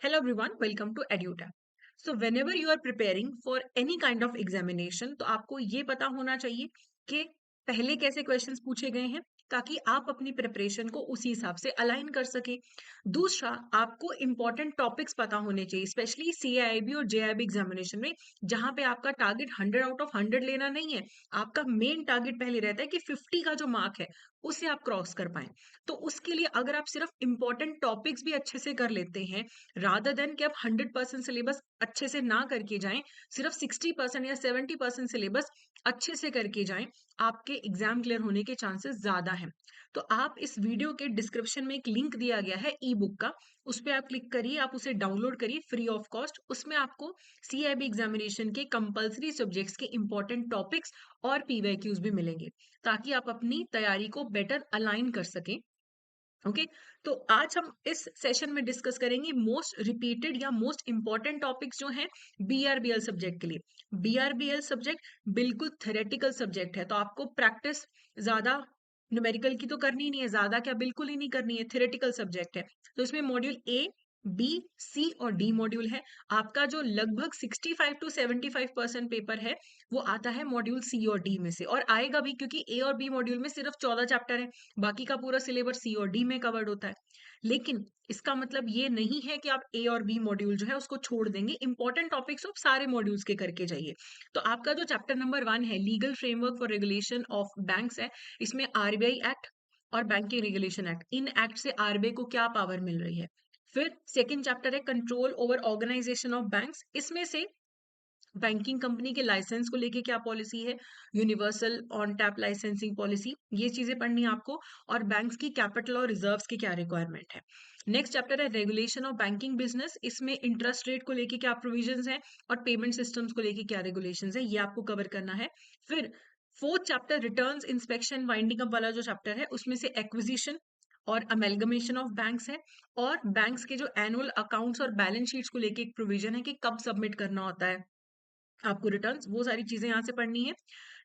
Hello everyone, welcome to EduTap. So whenever you are preparing for any kind of examination, तो आपको ये पता होना चाहिए कि पहले कैसे क्वेश्चंस पूछे गए हैं ताकि आप अपनी प्रिपरेशन को उसी हिसाब से अलाइन कर सके। दूसरा, आपको इंपॉर्टेंट टॉपिक्स पता होने चाहिए, स्पेशली सीआईबी और जेआईबी एग्जामिनेशन में, जहां पे आपका टारगेट 100 आउट ऑफ 100 लेना नहीं है। आपका मेन टारगेट पहले रहता है कि 50 का जो मार्क है उसे आप क्रॉस कर पाए। तो उसके लिए अगर आप सिर्फ इंपॉर्टेंट टॉपिक्स भी अच्छे से कर लेते हैं रादर देन कि आप 100% सिलेबस अच्छे से ना करके जाएं, सिर्फ 60% या 70% सिलेबस अच्छे से करके जाएं, आपके एग्जाम क्लियर होने के चांसेस ज्यादा हैं। तो आप इस वीडियो के डिस्क्रिप्शन में एक लिंक दिया गया है ई बुक का, उस पर आप क्लिक करिए, आप उसे डाउनलोड करिए फ्री ऑफ कॉस्ट। उसमें आपको सीआईबी एग्जामिनेशन के कंपलसरी सब्जेक्ट्स के इंपॉर्टेंट टॉपिक्स और पीवाईक्यूज भी मिलेंगे ताकि आप अपनी तैयारी को बेटर अलाइन कर सकें। ओके तो आज हम इस सेशन में डिस्कस करेंगे मोस्ट रिपीटेड या मोस्ट इंपॉर्टेंट टॉपिक्स जो हैं बीआरबीएल सब्जेक्ट के लिए। बीआरबीएल सब्जेक्ट बिल्कुल थ्योरेटिकल सब्जेक्ट है, तो आपको प्रैक्टिस ज्यादा न्यूमेरिकल की तो करनी नहीं है, ज्यादा क्या बिल्कुल ही नहीं करनी है, थ्योरेटिकल सब्जेक्ट है। तो इसमें मॉड्यूल ए, बी, सी और डी मॉड्यूल है। आपका जो लगभग 65 टू 75% पेपर है वो आता है मॉड्यूल सी और डी में से, और आएगा भी क्योंकि ए और बी मॉड्यूल में सिर्फ 14 चैप्टर है, बाकी का पूरा सिलेबस सी और डी में कवर्ड होता है। लेकिन इसका मतलब ये नहीं है कि आप ए और बी मॉड्यूल जो है उसको छोड़ देंगे, इंपॉर्टेंट टॉपिक्स आप सारे मॉड्यूल्स के करके जाइए। तो आपका जो चैप्टर नंबर 1 है legal framework for regulation of banks है, इसमें आरबीआई एक्ट और बैंकिंग रेगुलेशन एक्ट, इन एक्ट से आरबीआई को क्या पावर मिल रही है। फिर सेकंड चैप्टर है control over organisation of banks, इसमें से बैंकिंग कंपनी के लाइसेंस को लेके क्या पॉलिसी है, universal on tap licensing policy, ये चीजें पढ़नी है आपको। और बैंक्स की कैपिटल और रिजर्व्स की क्या रिक्वायरमेंट है। नेक्स्ट चैप्टर है रेगुलेशन ऑफ बैंकिंग बिजनेस, इसमें इंटरेस्ट रेट को लेके क्या प्रोविजंस है और पेमेंट सिस्टम्स को लेके क्या रेगुलेशंस है, ये आपको कवर करना है। फिर fourth chapter returns inspection winding up वाला जो चैप्टर है, उसमें से एक्विजिशन और अमेलगमेशन ऑफ बैंक्स है, और बैंक्स के जो एनुअल अकाउंट्स और बैलेंस शीट्स को लेके एक प्रोविजन है कि कब सबमिट करना होता है आपको रिटर्न्स, वो सारी चीजें यहाँ से पढ़नी है।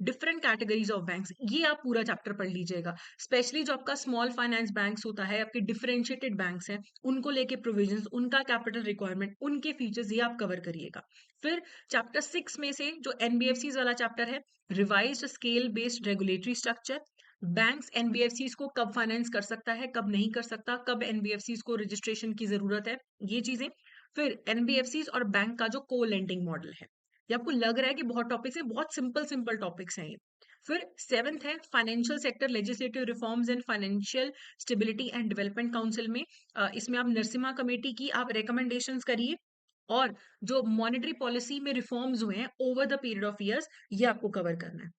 डिफरेंट कैटेगरीज ऑफ बैंक्स, ये आप पूरा चैप्टर पढ़ लीजिएगा, स्पेशली जो आपका स्मॉल फाइनेंस बैंक्स होता है, आपके डिफरेंशिएटेड बैंक्स हैं, उनको लेके प्रोविजंस, उनका कैपिटल रिक्वायरमेंट, उनके फीचर्स, ये आप कवर करिएगा। फिर चैप्टर 6 में से जो एनबीएफसी वाला चैप्टर है, revised scale based regulatory structure, banks NBFC को कब फाइनेंस कर सकता है, कब नहीं कर सकता, कब एनबीएफसी को रजिस्ट्रेशन की जरूरत है, ये चीजें। फिर एनबीएफसी और बैंक का जो को लेंडिंग मॉडल है, ये आपको लग रहा है कि बहुत टॉपिक्स है, बहुत सिंपल सिंपल टॉपिक्स हैं ये। फिर सेवेंथ है financial sector legislative reforms and financial stability and development council में, इसमें आप नरसिम्हा कमेटी की आप रिकमेंडेशंस करिए, और जो मॉनेटरी पॉलिसी में रिफॉर्म्स हुए हैं over the period of years, ये आपको कवर करना है।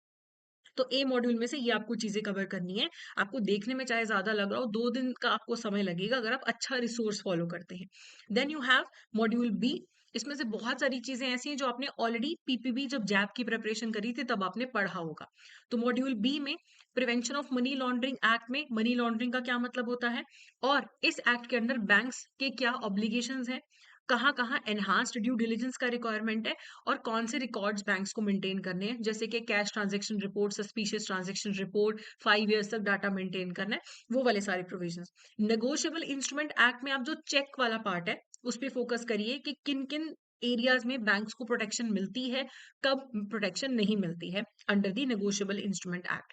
तो ए मॉड्यूल में से ये आपको चीजें कवर करनी है। आपको देखने में चाहे ज्यादा लग रहा हो, 2 दिन का आपको समय लगेगा अगर आप अच्छा रिसोर्स फॉलो करते हैं। Then you have module B, इसमें से बहुत सारी चीजें ऐसी हैं जो आपने ऑलरेडी पीपीबी जब जैब की प्रिपरेशन करी थी तब आपने पढ़ा होगा। तो मॉड्यूल बी में prevention of money laundering act में मनी लॉन्ड्रिंग का क्या मतलब होता है, और इस एक्ट के अंदर बैंक्स के क्या ऑब्लिगेशंस हैं, कहाँ कहाँ एनहांस्ड ड्यू डिलिजेंस का रिक्वायरमेंट है, और कौन से रिकॉर्ड्स बैंक्स को मेंटेन करने हैं, जैसे कि cash transaction report, suspicious transaction report, 5 years तक डाटा मेंटेन करना है, वो वाले सारे प्रोविजंस। नेगोशिएबल इंस्ट्रूमेंट एक्ट में आप जो चेक वाला पार्ट है उस पर फोकस करिए कि किन किन एरियाज में बैंक्स को प्रोटेक्शन मिलती है, कब प्रोटेक्शन नहीं मिलती है under the negotiable instrument act.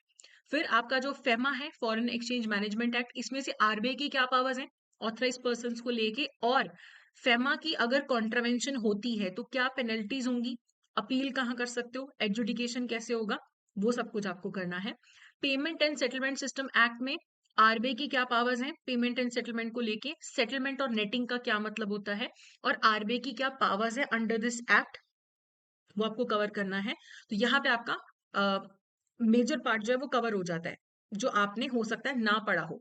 फिर आपका जो फेमा है फॉरेन एक्सचेंज मैनेजमेंट एक्ट, इसमें से आरबीआई की क्या पावर्स हैं ऑथराइज पर्सन को लेके, और फेमा की अगर कॉन्ट्रवेंशन होती है तो क्या पेनल्टीज होंगी, अपील कहाँ कर सकते हो, एडजुडिकेशन कैसे होगा, वो सब कुछ आपको करना है। Payment and settlement system act में आरबीआई की क्या पावर्स हैं पेमेंट एंड सेटलमेंट को लेके, सेटलमेंट और नेटिंग का क्या मतलब होता है, और आरबीआई की क्या पावर्स है अंडर दिस एक्ट, वो आपको कवर करना है। तो यहाँ पे आपका मेजर पार्ट जो है वो कवर हो जाता है, जो आपने हो सकता है ना पढ़ा हो।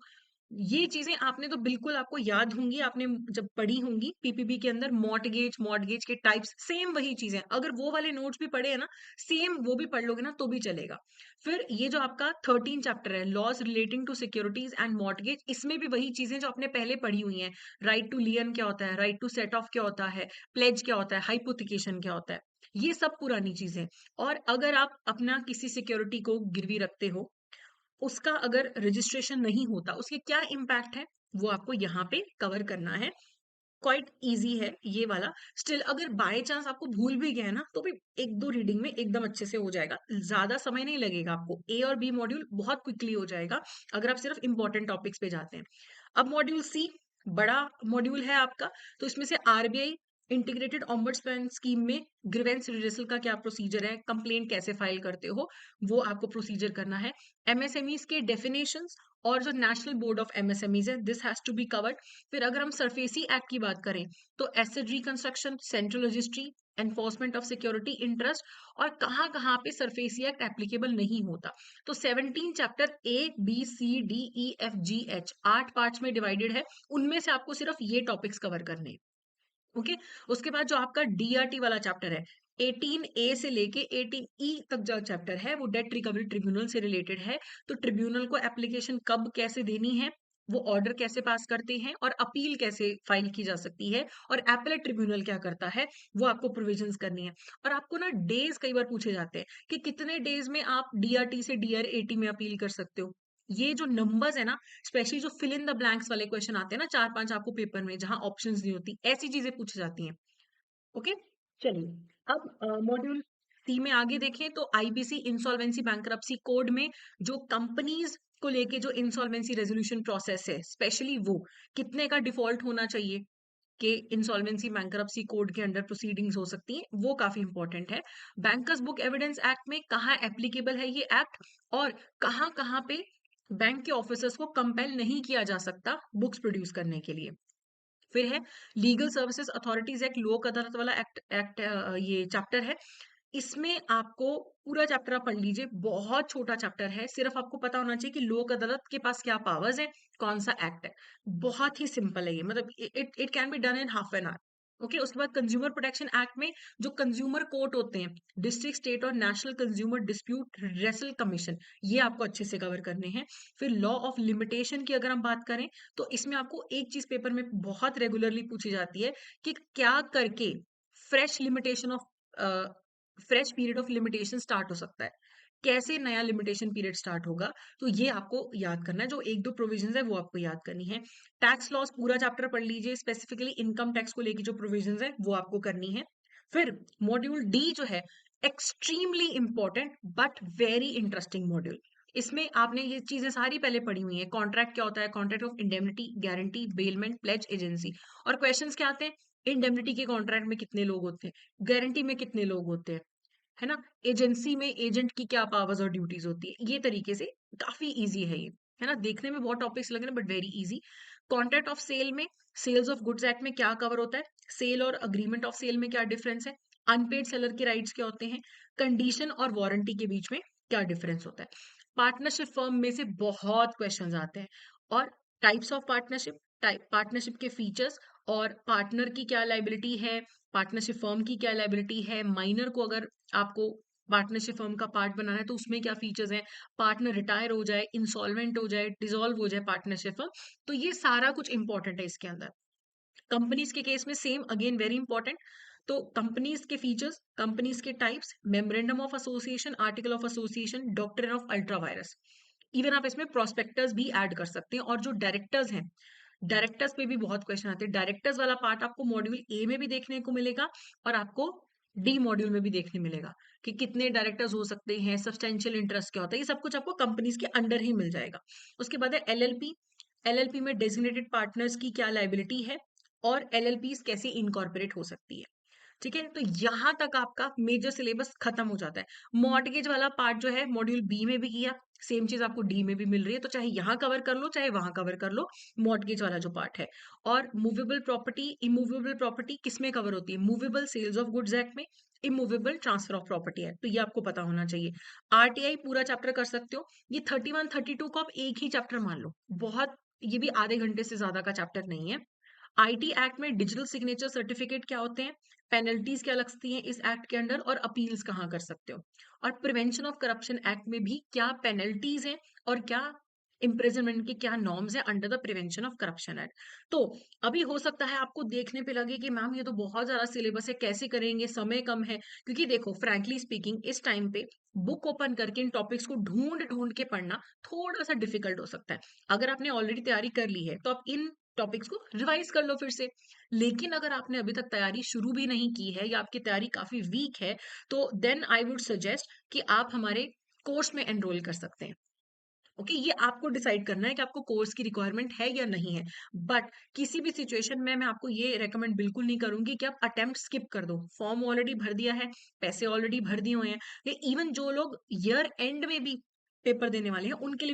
ये चीजें आपने तो बिल्कुल आपको याद होंगी, आपने जब पढ़ी होंगी पीपीबी के अंदर, मॉर्टगेज के टाइप्स सेम वही चीजें, अगर वो वाले नोट्स भी पढ़े हैं ना, सेम वो भी पढ़ लोगे ना तो भी चलेगा। फिर ये जो आपका 13 चैप्टर है laws relating to securities and mortgage, इसमें भी वही चीजें जो आपने पहले पढ़ी हुई हैं, राइट टू लियन क्या होता है, राइट टू सेट ऑफ क्या होता है, प्लेज क्या होता है, हाइपोथिकेशन क्या होता है, ये सब पुरानी चीजें। और अगर आप अपना किसी सिक्योरिटी को गिरवी रखते हो, उसका अगर रजिस्ट्रेशन नहीं होता उसके क्या इम्पैक्ट है, वो आपको यहाँ पे कवर करना है। क्वाइट ईजी है ये वाला। स्टिल अगर बाय चांस आपको भूल भी गया है ना, तो भी एक दो रीडिंग में एकदम अच्छे से हो जाएगा, ज्यादा समय नहीं लगेगा आपको। ए और बी मॉड्यूल बहुत क्विकली हो जाएगा अगर आप सिर्फ इंपॉर्टेंट टॉपिक्स पे जाते हैं। अब मॉड्यूल सी बड़ा मॉड्यूल है आपका, तो इसमें से आरबीआई इंटीग्रेटेड ऑम्बड्समैन स्कीम में ग्रीवेंस रिड्रेसल का क्या प्रोसीजर है, कंप्लेंट कैसे फाइल करते हो, वो आपको प्रोसीजर करना है। एमएसएमईज के डेफिनेशंस और जो नेशनल बोर्ड ऑफ एमएसएमईज है, this has to be covered. फिर अगर हम सरफेसी एक्ट की बात करें तो asset reconstruction, central registry, enforcement of security interest, और कहाँ कहाँ पे सरफेसी एक्ट एप्लीकेबल नहीं होता। तो 17 चैप्टर ABCDEFGH 8 पार्ट्स में डिवाइडेड है, उनमें से आपको सिर्फ ये टॉपिक्स कवर करने हैं। ओके, उसके बाद जो आपका डीआरटी वाला चैप्टर है, 18A से लेके 18E तक जो चैप्टर है वो डेट रिकवरी ट्रिब्यूनल से रिलेटेड है। तो ट्रिब्यूनल को एप्लीकेशन कब कैसे देनी है, वो ऑर्डर कैसे पास करते हैं, और अपील कैसे फाइल की जा सकती है, और एपेलेट ट्रिब्यूनल क्या करता है, वो आपको प्रोविजंस करनी है। और आपको ना डेज कई बार पूछे जाते हैं कि कितने डेज में आप डीआरटी से डीआर80 में अपील कर सकते हो। ये जो नंबर्स है ना, स्पेशली जो फिल इन द ब्लैंक्स वाले क्वेश्चन आते हैं ना 4-5 आपको पेपर में, जहां ऑप्शंस नहीं होती, ऐसी चीजें पूछी जाती हैं। ओके, चलिए अब मॉड्यूल सी में आगे देखें तो आईबीसी इंसॉल्वेंसी बैंकरप्सी कोड में जो कंपनीज को लेके जो इंसॉल्वेंसी रेजोल्यूशन प्रोसेस है, स्पेशली वो कितने का डिफॉल्ट होना चाहिए कि इंसॉल्वेंसी बैंकरप्सी कोड के अंडर प्रोसीडिंग्स हो सकती हैं, वो काफी इंपॉर्टेंट है। बैंकर्स बुक एविडेंस एक्ट में कहाँ एप्लीकेबल है ये एक्ट, और कहाँ कहाँ पे बैंक के ऑफिसर्स को कंपेल नहीं किया जा सकता बुक्स प्रोड्यूस करने के लिए। फिर है लीगल सर्विसेज अथॉरिटीज एक्ट, लोक अदालत वाला एक्ट ये चैप्टर है। इसमें आपको पूरा चैप्टर आप पढ़ लीजिए, बहुत छोटा चैप्टर है, सिर्फ आपको पता होना चाहिए कि लोक अदालत के पास क्या पावर्स है, कौन सा एक्ट है। बहुत ही सिंपल है ये, मतलब it it can be done in half an hour. Okay, उसके बाद कंज्यूमर प्रोटेक्शन एक्ट में जो कंज्यूमर कोर्ट होते हैं, डिस्ट्रिक्ट, स्टेट और national consumer dispute wrestle commission, ये आपको अच्छे से कवर करने हैं। फिर लॉ ऑफ लिमिटेशन की अगर हम बात करें तो इसमें आपको एक चीज पेपर में बहुत रेगुलरली पूछी जाती है कि क्या करके fresh limitation of fresh period of limitation start हो सकता है, कैसे नया लिमिटेशन पीरियड स्टार्ट होगा। तो ये आपको याद करना है, जो एक दो प्रोविजंस है वो आपको याद करनी है। टैक्स लॉस पूरा चैप्टर पढ़ लीजिए, स्पेसिफिकली इनकम टैक्स को लेके जो प्रोविजंस है वो आपको करनी है। फिर मॉड्यूल डी जो है, extremely important but very interesting module. इसमें आपने ये चीजें सारी पहले पढ़ी हुई है, कॉन्ट्रैक्ट क्या होता है, contract of indemnity, guarantee, bailment, pledge, agency. और क्वेश्चंस क्या आते हैं, इंडेमनिटी के कॉन्ट्रैक्ट में कितने लोग होते हैं, गारंटी में कितने लोग होते हैं, है ना, एजेंसी में एजेंट की क्या पावर्स और ड्यूटीज होती है, ये तरीके से काफी इजी है ये, है ना। देखने में बहुत टॉपिक्स लग रहे हैं but very easy. Contract of sale में, सेल्स ऑफ गुड्स एक्ट में क्या कवर होता है, सेल और अग्रीमेंट ऑफ सेल में क्या डिफरेंस है, अनपेड सेलर के राइट्स क्या होते हैं, कंडीशन और वारंटी के बीच में क्या डिफरेंस होता है। पार्टनरशिप फर्म में से बहुत क्वेश्चंस आते हैं, और types of partnership, type partnership के फीचर्स, और पार्टनर की क्या लाइबिलिटी है, पार्टनरशिप फर्म की क्या लाइबिलिटी है, माइनर को अगर आपको पार्टनरशिप फर्म का पार्ट बनाना है तो उसमें क्या फीचर्स हैं, पार्टनर रिटायर हो जाए, इंसॉल्वेंट हो जाए, डिसॉल्व हो जाए पार्टनरशिप फर्म, तो ये सारा कुछ इंपॉर्टेंट है इसके अंदर। कंपनीज के केस में सेम अगेन वेरी इंपॉर्टेंट। तो कंपनीज के फीचर्स, कंपनीज के types, memorandum of association, article of association, doctrine of ultra vires. Even आप इसमें प्रोस्पेक्टस भी ऐड कर सकते हैं। और जो डायरेक्टर्स हैं, डायरेक्टर्स पे भी बहुत क्वेश्चन आते हैं। डायरेक्टर्स वाला पार्ट आपको मॉड्यूल ए में भी देखने को मिलेगा, और आपको डी मॉड्यूल में भी देखने मिलेगा कि कितने डायरेक्टर्स हो सकते हैं, सब्सटेंशियल इंटरेस्ट क्या होता है, ये सब कुछ आपको कंपनीज के अंडर ही मिल जाएगा। उसके बाद है एलएलपी। एलएलपी में डेजिग्नेटेड पार्टनर्स की क्या लाइबिलिटी है, और एलएलपीज कैसे इनकॉर्पोरेट हो सकती है। ठीक है, तो यहां तक आपका मेजर सिलेबस खत्म हो जाता है। मॉर्टगेज वाला पार्ट जो है मॉड्यूल बी में भी किया, सेम चीज आपको डी में भी मिल रही है, तो चाहे यहाँ कवर कर लो चाहे वहां कवर कर लो, मॉर्टगेज वाला जो पार्ट है। और मूवेबल प्रॉपर्टी, इमूवेबल प्रॉपर्टी किसमें कवर होती है, movable sales of goods act में, immovable transfer of property act, तो ये आपको पता होना चाहिए। आरटीआई पूरा चैप्टर कर सकते हो, ये 31-32 को आप एक ही चैप्टर मान लो, बहुत, ये भी आधे घंटे से ज्यादा का चैप्टर नहीं है। आईटी एक्ट में डिजिटल सिग्नेचर सर्टिफिकेट क्या होते हैं, पेनल्टीज क्या लगती हैं इस एक्ट के अंडर, और अपील्स कहाँ कर सकते हो। और प्रिवेंशन ऑफ करप्शन एक्ट में भी क्या पेनल्टीज हैं, और क्या इम्प्रिजनमेंट के क्या नॉर्म्स हैं under the prevention of corruption act. तो अभी हो सकता है आपको देखने पे लगे कि मैम ये तो बहुत ज्यादा सिलेबस है, कैसे करेंगे, समय कम है। क्योंकि देखो फ्रैंकली स्पीकिंग इस टाइम पे बुक ओपन करके इन टॉपिक्स को ढूंढ ढूंढ के पढ़ना थोड़ा सा डिफिकल्ट हो सकता है। अगर आपने ऑलरेडी तैयारी कर ली है तो आप इन टॉपिक्स को रिवाइज कर लो फिर से। लेकिन अगर आपने अभी तक तैयारी शुरू भी नहीं की है या आपकी तैयारी काफी वीक है, तो देन आई वुड सजेस्ट कि आप हमारे कोर्स में एनरोल कर सकते हैं। ओके, ये आपको डिसाइड करना है कि आपको कोर्स की रिक्वायरमेंट है या नहीं है। बट किसी भी सिचुएशन में मैं आपको ये रेकमेंड बिल्कुल नहीं करूंगी कि आप अटेम्प्ट स्किप कर दो। फॉर्म ऑलरेडी भर दिया है, पैसे ऑलरेडी भर दिए हुए हैं। ये इवन जो लोग ईयर एंड में भी पेपर देने वाले हैं, उनके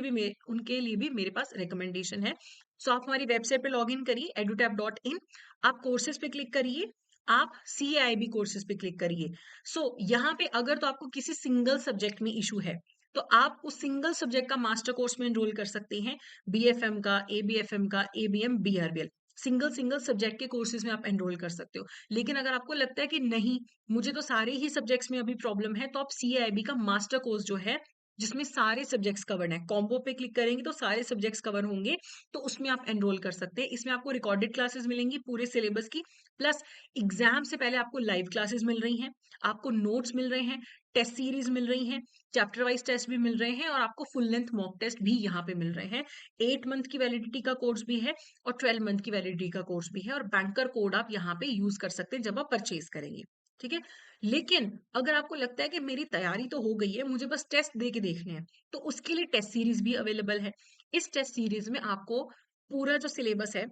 लिए भी मेरे पास रिकमेंडेशन है। सो आप हमारी वेबसाइट पे लॉग इन करिए edutap.in, आप कोर्सेज पे क्लिक करिए, आप CAIB कोर्सेज पे क्लिक करिए। सो यहाँ पे अगर तो आपको किसी सिंगल सब्जेक्ट में इशू है, तो आप उस सिंगल सब्जेक्ट का मास्टर कोर्स में एनरोल कर सकते हैं। BFM का, ABFM का, ABM, BRBL, single single subject के कोर्सेज में आप एनरोल कर सकते हो। लेकिन अगर आपको लगता है कि नहीं, मुझे तो सारे ही सब्जेक्ट्स में अभी प्रॉब्लम है, तो आप CAIB का मास्टर कोर्स जो है, जिसमें सारे सब्जेक्ट्स कवर्ड हैं, कॉम्बो पे क्लिक करेंगे तो सारे सब्जेक्ट्स कवर होंगे, तो उसमें आप एनरोल कर सकते हैं। इसमें आपको रिकॉर्डेड क्लासेस मिलेंगी पूरे सिलेबस की, प्लस एग्जाम से पहले आपको लाइव क्लासेस मिल रही हैं, आपको नोट्स मिल रहे हैं, टेस्ट सीरीज मिल रही हैं, चैप्टर वाइज टेस्ट भी मिल रहे हैं, और आपको फुल लेंथ मॉक टेस्ट भी यहाँ पे मिल रहे हैं। 8 मंथ की वैलिडिटी का कोर्स भी है और 12 मंथ की वैलिडिटी का कोर्स भी है, और बैंकर कोड आप यहाँ पे यूज कर सकते हैं जब आप परचेज करेंगे। ठीक है। लेकिन अगर आपको लगता है कि मेरी तैयारी तो हो गई है, मुझे बस टेस्ट दे के देखने हैं, तो उसके लिए टेस्ट सीरीज भी अवेलेबल है। इस टेस्ट सीरीज में आपको पूरा जो सिलेबस है,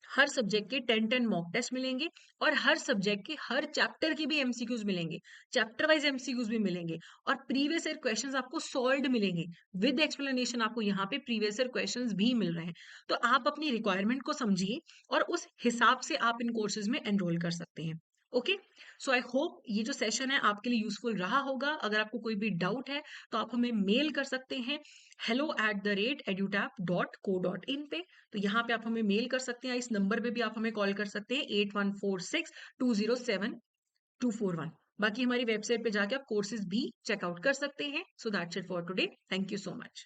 हर सब्जेक्ट के 10-10 मॉक टेस्ट मिलेंगे, और हर सब्जेक्ट के हर चैप्टर के भी एमसीक्यूज मिलेंगे, चैप्टर वाइज एमसीक्यूज भी मिलेंगे, और प्रीवियस ईयर क्वेश्चंस आपको सॉल्व्ड मिलेंगे विद एक्सप्लेनेशन। आपको यहाँ पे प्रीवियस ईयर क्वेश्चंस भी मिल रहे हैं। तो आप अपनी रिक्वायरमेंट को समझिए और उस हिसाब से आप इन कोर्सेज में एनरोल कर सकते हैं। ओके, सो आई होप ये जो सेशन है आपके लिए यूजफुल रहा होगा। अगर आपको कोई भी डाउट है तो आप हमें मेल कर सकते हैं hello@edutap.co.in पे। तो यहाँ पे आप हमें मेल कर सकते हैं, इस नंबर पे भी आप हमें कॉल कर सकते हैं 8146 207 241। बाकी हमारी वेबसाइट पे जाके आप कोर्सेज भी चेकआउट कर सकते हैं। So that's it for today, thank you so much.